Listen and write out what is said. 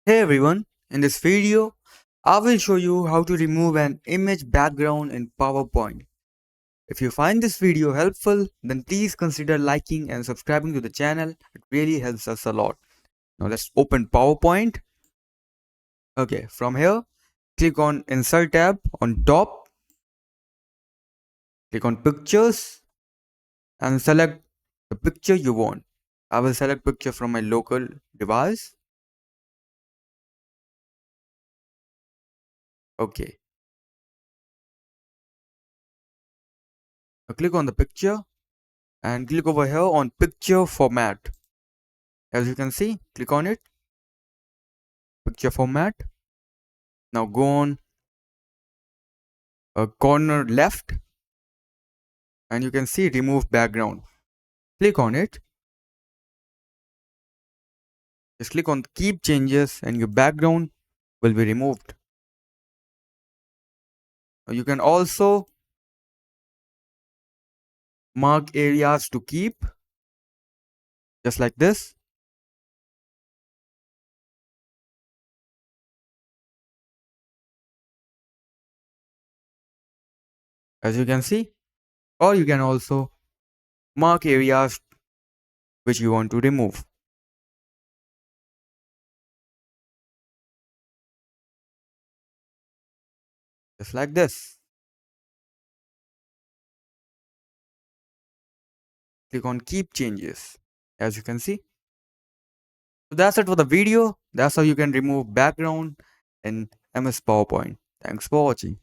Hey everyone, in this video, I will show you how to remove an image background in PowerPoint. If you find this video helpful, then please consider liking and subscribing to the channel. It really helps us a lot. Now let's open PowerPoint. Okay, from here, click on Insert tab on top, click on Pictures and select the picture you want. I will select picture from my local device. Okay, now click on the picture and click over here on Picture Format. As you can see, click on it, picture format. Now go on corner left and you can see remove background. Click on it. Just click on keep changes and your background will be removed. You can also mark areas to keep just like this. As you can see, or you can also mark areas which you want to remove just like this. Click on keep changes. As you can see, so that's it for the video. That's how you can remove background in MS PowerPoint. Thanks for watching.